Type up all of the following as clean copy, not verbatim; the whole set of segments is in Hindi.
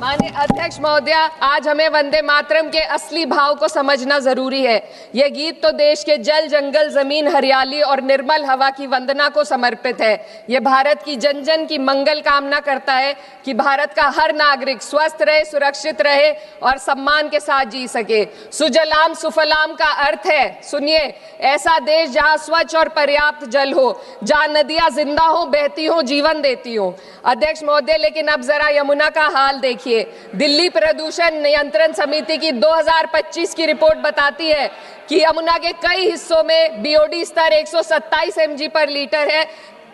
माननीय अध्यक्ष महोदय, आज हमें वंदे मातरम के असली भाव को समझना जरूरी है। ये गीत तो देश के जल, जंगल, जमीन, हरियाली और निर्मल हवा की वंदना को समर्पित है। ये भारत की जन जन की मंगल कामना करता है कि भारत का हर नागरिक स्वस्थ रहे, सुरक्षित रहे और सम्मान के साथ जी सके। सुजलाम सुफलाम का अर्थ है, सुनिए, ऐसा देश जहां स्वच्छ और पर्याप्त जल हो, जहां नदियां जिंदा हो, बहती हो, जीवन देती हो। अध्यक्ष महोदय, लेकिन अब जरा यमुना का हाल देखिए। दिल्ली प्रदूषण नियंत्रण समिति की 2025 की रिपोर्ट बताती है कि यमुना के कई हिस्सों में बीओडी स्तर 127 mg पर लीटर है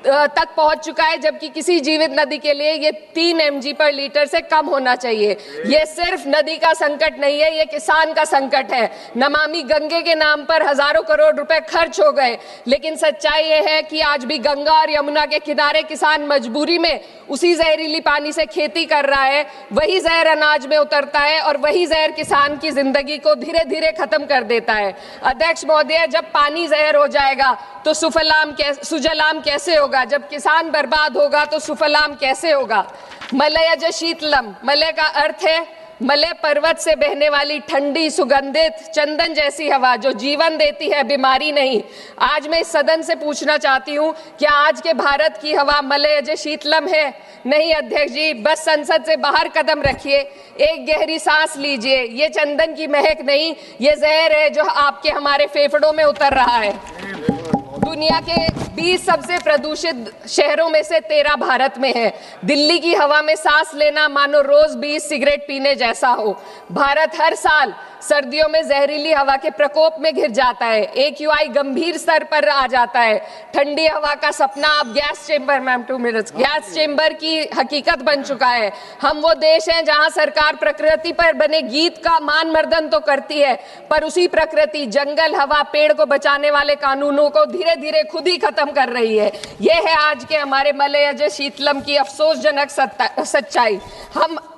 तक पहुंच चुका है, जबकि किसी जीवित नदी के लिए ये 3 mg पर लीटर से कम होना चाहिए। ये सिर्फ नदी का संकट नहीं है, ये किसान का संकट है। नमामि गंगे के नाम पर हजारों करोड़ रुपए खर्च हो गए, लेकिन सच्चाई ये है कि आज भी गंगा और यमुना के किनारे किसान मजबूरी में उसी जहरीली पानी से खेती कर रहा है। वही जहर अनाज में उतरता है और वही जहर किसान की जिंदगी को धीरे धीरे खत्म कर देता है। अध्यक्ष महोदय, जब पानी जहर हो जाएगा तो सुजलाम कैसे होगा? जब किसान बर्बाद होगा तो सुफलाम कैसे होगा? मलयज शीतलम, मलय का अर्थ है मलय पर्वत से बहने वाली ठंडी, सुगंधित, चंदन जैसी हवा जो जीवन देती है, बीमारी नहीं। आज मैं इस सदन से पूछना चाहती हूँ, क्या आज के भारत की हवा मलयज शीतलम है? नहीं अध्यक्ष जी, बस संसद से बाहर कदम रखिए, एक गहरी सांस लीजिए। ये चंदन की महक नहीं, ये जहर है जो आपके हमारे फेफड़ों में उतर रहा है। दुनिया के 20 सबसे प्रदूषित शहरों में से 13 भारत में है। दिल्ली की हवा में सांस लेना मानो रोज 20 सिगरेट पीने जैसा हो। भारत हर साल सर्दियों में जहरीली हवा के प्रकोप में घिर जाता है। AQI गंभीर स्तर पर आ जाता है। ठंडी हवा का सपना अब gas chamber, ma'am 2 minutes, gas chamber की हकीकत बन चुका है। हम वो देश हैं जहां सरकार प्रकृति पर बने गीत का मान मर्दन तो करती है, पर उसी प्रकृति, जंगल, हवा, पेड़ को बचाने वाले कानूनों को धीरे धीरे खुद ही खत्म कर रही है। ये है आज के हमारे मलयज शीतलम की अफसोसजनक सच्चाई।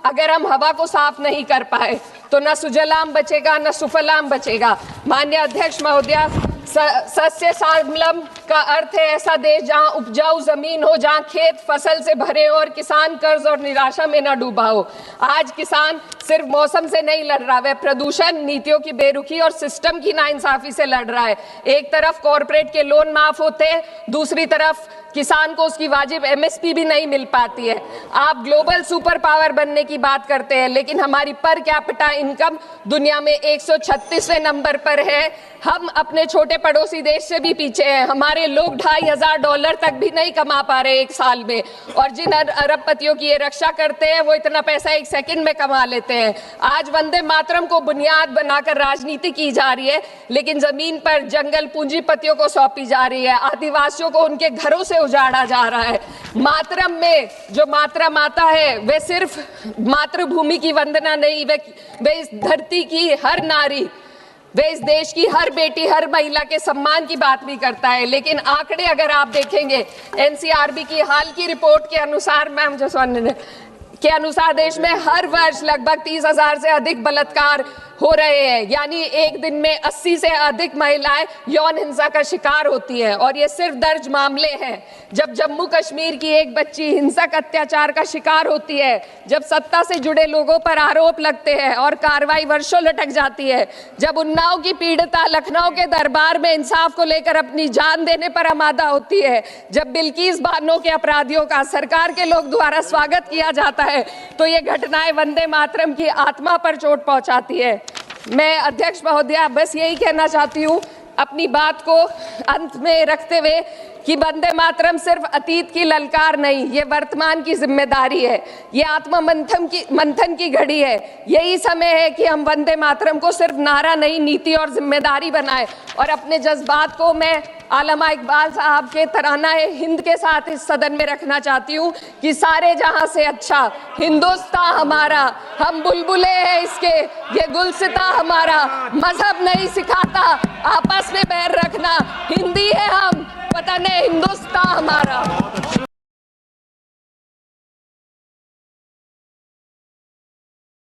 अगर हम हवा को साफ नहीं कर पाए तो न सुजलाम बचेगा, न सुफलाम बचेगा। माननीय अध्यक्ष महोदय, सस्य श्यामलम का अर्थ है ऐसा देश जहां उपजाऊ जमीन हो, जहां खेत फसल से भरे हो और किसान कर्ज और निराशा में न डूबा हो। आज किसान सिर्फ मौसम से नहीं लड़ रहा, वह प्रदूषण, नीतियों की बेरुखी और सिस्टम की नाइंसाफी से लड़ रहा है। एक तरफ कॉर्पोरेट के लोन माफ होते हैं, दूसरी तरफ किसान को उसकी वाजिब MSP भी नहीं मिल पाती है। आप ग्लोबल सुपर पावर बनने की बात करते हैं, लेकिन हमारी पर कैपिटा इनकम दुनिया में 136वें नंबर पर है। हम अपने छोटे पड़ोसी देश से भी पीछे हैं। हमारे लोग $2,500 तक भी नहीं कमा पा रहे एक साल में, और जिन अरबपतियों की ये रक्षा करते हैं वो इतना पैसा एक सेकंड में कमा लेते हैं। आज वंदे मातरम को बुनियाद बनाकर राजनीति की जा रही है, लेकिन जमीन पर जंगल पूंजीपतियों को सौंपी जा रही है। आदिवासियों को उनके घरों से उजाड़ा जा रहा है। मातरम में जो मात्रा माता है वे सिर्फ मातृभूमि की वंदना नहीं, वे इस धरती की हर नारी, वे इस देश की हर बेटी, हर महिला के सम्मान की बात भी करता है। लेकिन आंकड़े अगर आप देखेंगे, NCRB की हाल की रिपोर्ट के अनुसार, मैम जसवंत के अनुसार, देश में हर वर्ष लगभग 30,000 से अधिक बलात्कार हो रहे हैं। यानी एक दिन में 80 से अधिक महिलाएं यौन हिंसा का शिकार होती हैं, और ये सिर्फ दर्ज मामले हैं। जब जम्मू कश्मीर की एक बच्ची हिंसक अत्याचार का शिकार होती है, जब सत्ता से जुड़े लोगों पर आरोप लगते हैं और कार्रवाई वर्षों लटक जाती है, जब उन्नाव की पीड़िता लखनऊ के दरबार में इंसाफ को लेकर अपनी जान देने पर आमादा होती है, जब बिल्किस बानो के अपराधियों का सरकार के लोग द्वारा स्वागत किया जाता है, तो ये घटनाएं वंदे मातरम की आत्मा पर चोट पहुंचाती है। मैं अध्यक्ष महोदया बस यही कहना चाहती हूँ अपनी बात को अंत में रखते हुए कि वंदे मातरम सिर्फ अतीत की ललकार नहीं, ये वर्तमान की जिम्मेदारी है। ये आत्म मंथन की घड़ी है। यही समय है कि हम वंदे मातरम को सिर्फ नारा नहीं, नीति और जिम्मेदारी बनाएं। और अपने जज्बात को मैं आलमा इकबाल साहब के तराना हिंद के साथ इस सदन में रखना चाहती हूँ कि सारे जहां से अच्छा हिंदुस्तान हमारा, हम बुलबुले हैं इसके, ये गुलसिता हमारा, मजहब नहीं सिखाता आपस में बैर रखना, हिंदी है हम, वतन है हिंदुस्तान हमारा।